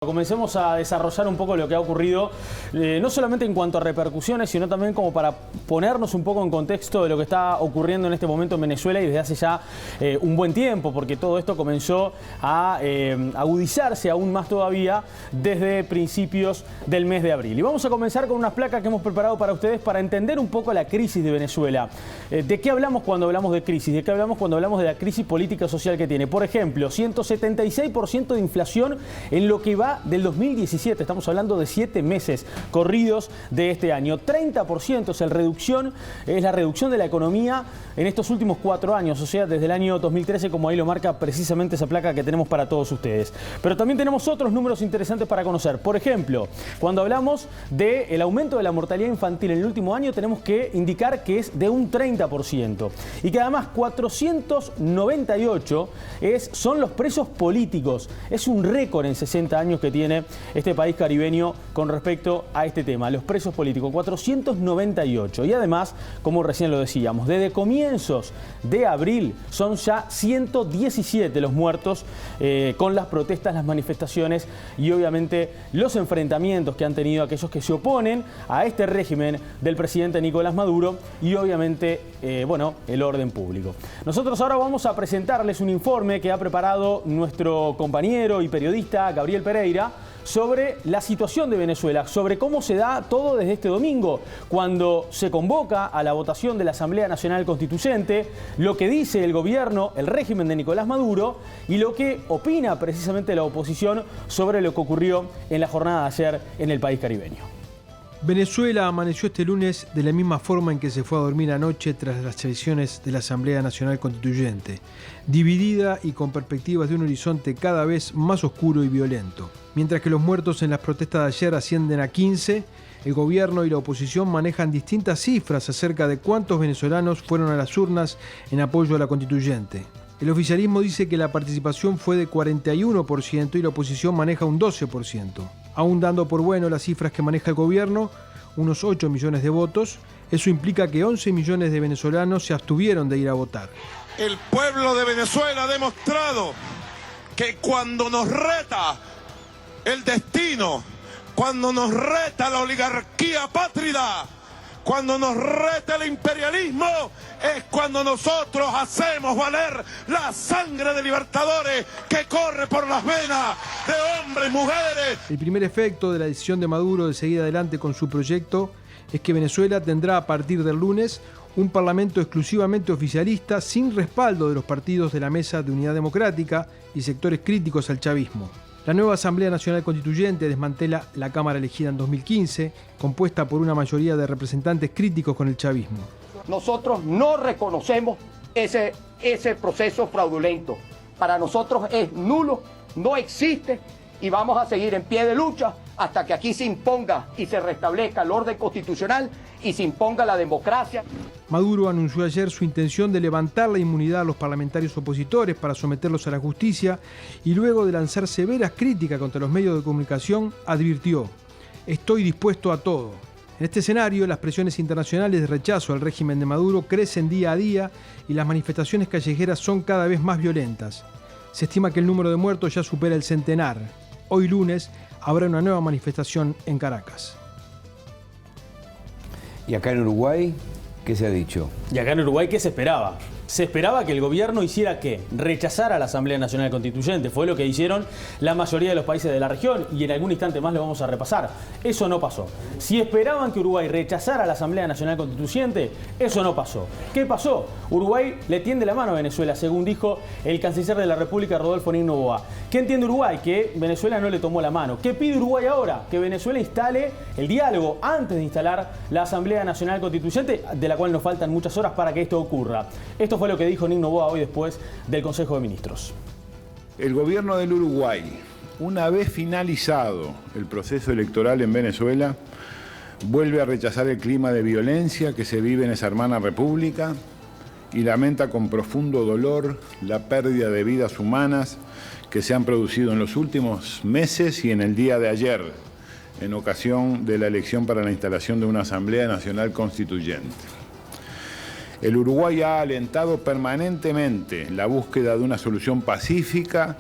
Comencemos a desarrollar un poco lo que ha ocurrido, no solamente en cuanto a repercusiones, sino también como para ponernos un poco en contexto de lo que está ocurriendo en este momento en Venezuela y desde hace ya un buen tiempo, porque todo esto comenzó a agudizarse aún más todavía desde principios del mes de abril. Y vamos a comenzar con unas placas que hemos preparado para ustedes para entender un poco la crisis de Venezuela. ¿De qué hablamos cuando hablamos de crisis? ¿De qué hablamos cuando hablamos de la crisis política social que tiene? Por ejemplo, 176% de inflación en lo que va del 2017, estamos hablando de 7 meses corridos de este año. 30% es la reducción de la economía en estos últimos 4 años, o sea, desde el año 2013, como ahí lo marca precisamente esa placa que tenemos para todos ustedes. Pero también tenemos otros números interesantes para conocer. Por ejemplo, cuando hablamos del aumento de la mortalidad infantil en el último año, tenemos que indicar que es de un 30%. Y que además 498 son los presos políticos. Es un récord en 60 años que tiene este país caribeño con respecto a este tema, los presos políticos, 498. Y además, como recién lo decíamos, desde comienzos de abril son ya 117 los muertos con las protestas, las manifestaciones y obviamente los enfrentamientos que han tenido aquellos que se oponen a este régimen del presidente Nicolás Maduro y obviamente, el orden público. Nosotros ahora vamos a presentarles un informe que ha preparado nuestro compañero y periodista Gabriel Pereira sobre la situación de Venezuela, sobre cómo se da todo desde este domingo, cuando se convoca a la votación de la Asamblea Nacional Constituyente, lo que dice el gobierno, el régimen de Nicolás Maduro, y lo que opina precisamente la oposición sobre lo que ocurrió en la jornada de ayer en el país caribeño. Venezuela amaneció este lunes de la misma forma en que se fue a dormir anoche tras las elecciones de la Asamblea Nacional Constituyente, dividida y con perspectivas de un horizonte cada vez más oscuro y violento. Mientras que los muertos en las protestas de ayer ascienden a 15, el gobierno y la oposición manejan distintas cifras acerca de cuántos venezolanos fueron a las urnas en apoyo a la constituyente. El oficialismo dice que la participación fue de 41% y la oposición maneja un 12%. Aún dando por bueno las cifras que maneja el gobierno, unos 8 millones de votos, eso implica que 11 millones de venezolanos se abstuvieron de ir a votar. El pueblo de Venezuela ha demostrado que cuando nos reta el destino, cuando nos reta la oligarquía pátrida, cuando nos reta el imperialismo, es cuando nosotros hacemos valer la sangre de libertadores que corre por las venas de hombres y mujeres. El primer efecto de la decisión de Maduro de seguir adelante con su proyecto es que Venezuela tendrá a partir del lunes un parlamento exclusivamente oficialista sin respaldo de los partidos de la Mesa de Unidad Democrática y sectores críticos al chavismo. La nueva Asamblea Nacional Constituyente desmantela la Cámara elegida en 2015, compuesta por una mayoría de representantes críticos con el chavismo. Nosotros no reconocemos ese proceso fraudulento. Para nosotros es nulo, no existe y vamos a seguir en pie de lucha hasta que aquí se imponga y se restablezca el orden constitucional y se imponga la democracia. Maduro anunció ayer su intención de levantar la inmunidad a los parlamentarios opositores para someterlos a la justicia y luego de lanzar severas críticas contra los medios de comunicación, advirtió: "Estoy dispuesto a todo". En este escenario, las presiones internacionales de rechazo al régimen de Maduro crecen día a día y las manifestaciones callejeras son cada vez más violentas. Se estima que el número de muertos ya supera el centenar. Hoy lunes habrá una nueva manifestación en Caracas. ¿Y acá en Uruguay qué se ha dicho? ¿Y acá en Uruguay qué se esperaba? Se esperaba que el gobierno hiciera ¿qué? Rechazara a la Asamblea Nacional Constituyente. Fue lo que hicieron la mayoría de los países de la región y en algún instante más lo vamos a repasar. Eso no pasó. Si esperaban que Uruguay rechazara a la Asamblea Nacional Constituyente, eso no pasó. ¿Qué pasó? Uruguay le tiende la mano a Venezuela, según dijo el canciller de la República, Rodolfo Nigno Boa. ¿Qué entiende Uruguay? Que Venezuela no le tomó la mano. ¿Qué pide Uruguay ahora? Que Venezuela instale el diálogo antes de instalar la Asamblea Nacional Constituyente, de la cual nos faltan muchas horas para que esto ocurra. Esto fue lo que dijo Nigno Boa hoy después del Consejo de Ministros. El gobierno del Uruguay, una vez finalizado el proceso electoral en Venezuela, vuelve a rechazar el clima de violencia que se vive en esa hermana república y lamenta con profundo dolor la pérdida de vidas humanas que se han producido en los últimos meses y en el día de ayer, en ocasión de la elección para la instalación de una Asamblea Nacional Constituyente. El Uruguay ha alentado permanentemente la búsqueda de una solución pacífica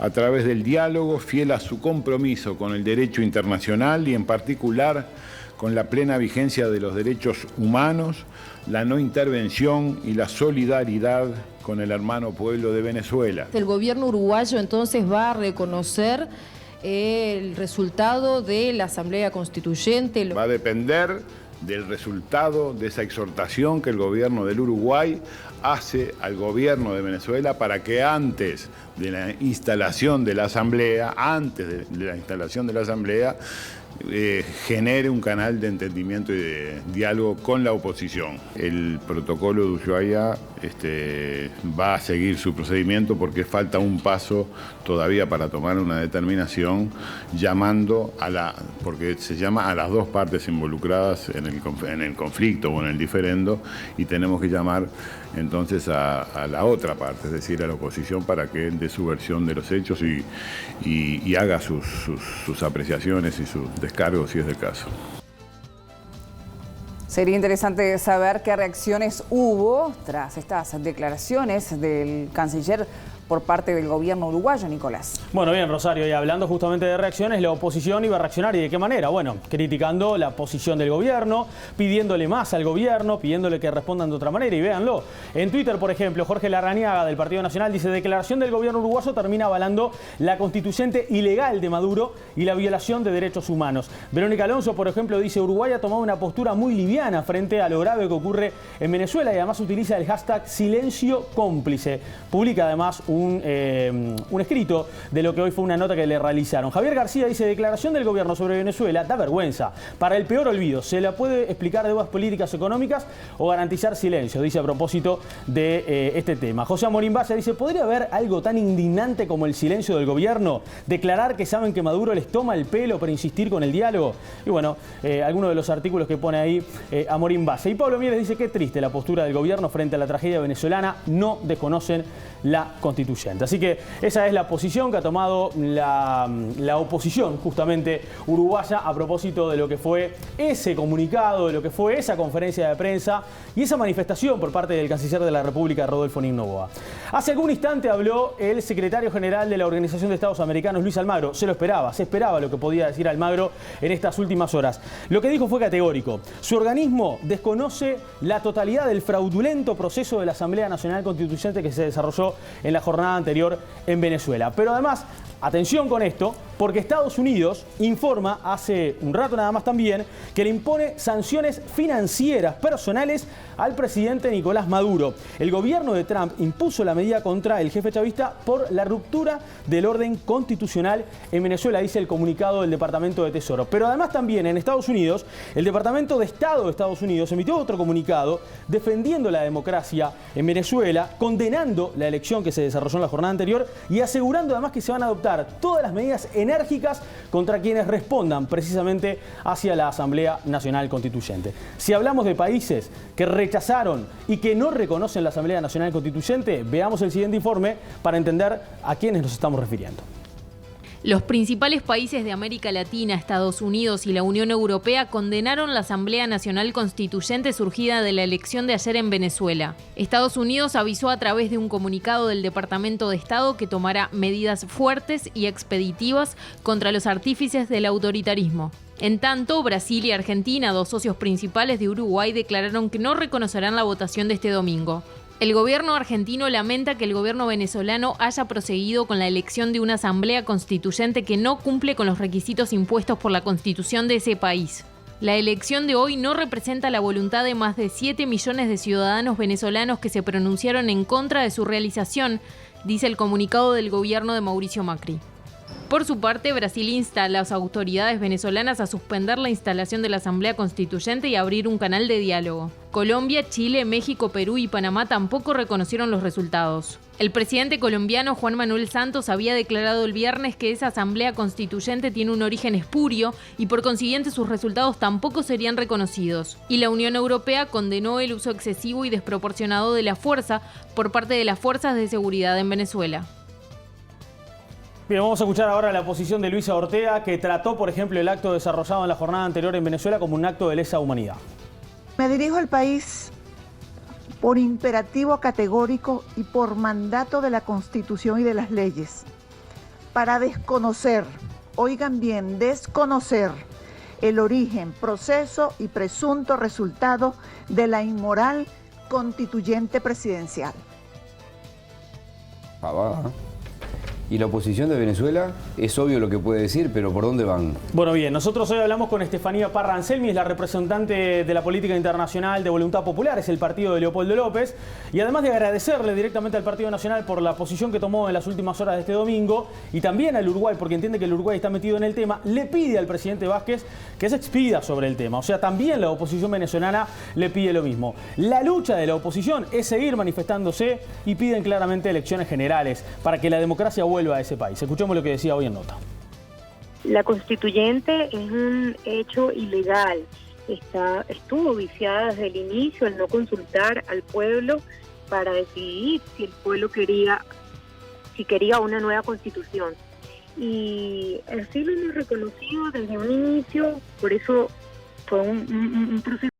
a través del diálogo, fiel a su compromiso con el derecho internacional y en particular con la plena vigencia de los derechos humanos, la no intervención y la solidaridad con el hermano pueblo de Venezuela. El gobierno uruguayo entonces va a reconocer el resultado de la Asamblea Constituyente. Va a depender del resultado de esa exhortación que el gobierno del Uruguay hace al gobierno de Venezuela para que antes de la instalación de la Asamblea, genere un canal de entendimiento y de diálogo con la oposición. El protocolo de Ushuaia va a seguir su procedimiento porque falta un paso todavía para tomar una determinación llamando porque se llama a las dos partes involucradas en el conflicto o en el diferendo, y tenemos que llamar entonces a la otra parte, es decir, a la oposición, para que dé su versión de los hechos y haga sus apreciaciones y sus descargos si es del caso. Sería interesante saber qué reacciones hubo tras estas declaraciones del canciller por parte del gobierno uruguayo, Nicolás. Bueno, bien, Rosario, y hablando justamente de reacciones, la oposición iba a reaccionar, ¿y de qué manera? Bueno, criticando la posición del gobierno, pidiéndole más al gobierno, pidiéndole que respondan de otra manera, y véanlo. En Twitter, por ejemplo, Jorge Larrañaga, del Partido Nacional, dice: declaración del gobierno uruguayo termina avalando la constituyente ilegal de Maduro y la violación de derechos humanos. Verónica Alonso, por ejemplo, dice: Uruguay ha tomado una postura muy liviana frente a lo grave que ocurre en Venezuela, y además utiliza el hashtag silencio cómplice. Publica además un escrito de lo que hoy fue una nota que le realizaron. Javier García dice: declaración del gobierno sobre Venezuela da vergüenza. Para el peor olvido, ¿se la puede explicar deudas políticas económicas o garantizar silencio? Dice a propósito de este tema. José Amorín Valle dice: ¿podría haber algo tan indignante como el silencio del gobierno? Declarar que saben que Maduro les toma el pelo para insistir con el diálogo. Y bueno, algunos de los artículos que pone ahí Amorín Valle. Y Pablo Mieres dice: qué triste la postura del gobierno frente a la tragedia venezolana, no desconocen la constituyente. Así que esa es la posición que ha tomado la oposición justamente uruguaya a propósito de lo que fue ese comunicado, de lo que fue esa conferencia de prensa y esa manifestación por parte del canciller de la República, Rodolfo Noboa. Hace algún instante habló el secretario general de la Organización de Estados Americanos, Luis Almagro. Se esperaba lo que podía decir Almagro en estas últimas horas. Lo que dijo fue categórico: su organismo desconoce la totalidad del fraudulento proceso de la Asamblea Nacional Constituyente que se desarrolló en la jornada anterior en Venezuela. Pero además, atención con esto, porque Estados Unidos informa hace un rato nada más también que le impone sanciones financieras personales al presidente Nicolás Maduro. El gobierno de Trump impuso la medida contra el jefe chavista por la ruptura del orden constitucional en Venezuela, dice el comunicado del Departamento de Tesoro. Pero además también en Estados Unidos, el Departamento de Estado de Estados Unidos emitió otro comunicado defendiendo la democracia en Venezuela, condenando la elección que se desarrolló en la jornada anterior y asegurando además que se van a adoptar todas las medidas enérgicas contra quienes respondan precisamente hacia la Asamblea Nacional Constituyente. Si hablamos de países que rechazaron y que no reconocen la Asamblea Nacional Constituyente, veamos el siguiente informe para entender a quiénes nos estamos refiriendo. Los principales países de América Latina, Estados Unidos y la Unión Europea condenaron la Asamblea Nacional Constituyente surgida de la elección de ayer en Venezuela. Estados Unidos avisó a través de un comunicado del Departamento de Estado que tomará medidas fuertes y expeditivas contra los artífices del autoritarismo. En tanto, Brasil y Argentina, dos socios principales de Uruguay, declararon que no reconocerán la votación de este domingo. El gobierno argentino lamenta que el gobierno venezolano haya proseguido con la elección de una asamblea constituyente que no cumple con los requisitos impuestos por la constitución de ese país. La elección de hoy no representa la voluntad de más de 7 millones de ciudadanos venezolanos que se pronunciaron en contra de su realización, dice el comunicado del gobierno de Mauricio Macri. Por su parte, Brasil insta a las autoridades venezolanas a suspender la instalación de la Asamblea Constituyente y abrir un canal de diálogo. Colombia, Chile, México, Perú y Panamá tampoco reconocieron los resultados. El presidente colombiano Juan Manuel Santos había declarado el viernes que esa Asamblea Constituyente tiene un origen espurio y por consiguiente sus resultados tampoco serían reconocidos. Y la Unión Europea condenó el uso excesivo y desproporcionado de la fuerza por parte de las fuerzas de seguridad en Venezuela. Bien, vamos a escuchar ahora la posición de Luisa Ortega, que trató, por ejemplo, el acto desarrollado en la jornada anterior en Venezuela como un acto de lesa humanidad. Me dirijo al país por imperativo categórico y por mandato de la Constitución y de las leyes. para desconocer, oigan bien, desconocer el origen, proceso y presunto resultado de la inmoral constituyente presidencial. Y la oposición de Venezuela, es obvio lo que puede decir, pero ¿por dónde van? Bueno, bien, nosotros hoy hablamos con Estefanía Parra Anselmi, es la representante de la política internacional de Voluntad Popular, es el partido de Leopoldo López, y además de agradecerle directamente al Partido Nacional por la posición que tomó en las últimas horas de este domingo, y también al Uruguay, porque entiende que el Uruguay está metido en el tema, le pide al presidente Vázquez que se expida sobre el tema. O sea, también la oposición venezolana le pide lo mismo. La lucha de la oposición es seguir manifestándose y piden claramente elecciones generales para que la democracia vuelva a ese país. Escuchemos lo que decía hoy en Nota. La constituyente es un hecho ilegal. Estuvo viciada desde el inicio al no consultar al pueblo para decidir si el pueblo quería una nueva constitución. Y así lo hemos reconocido desde un inicio, por eso fue un proceso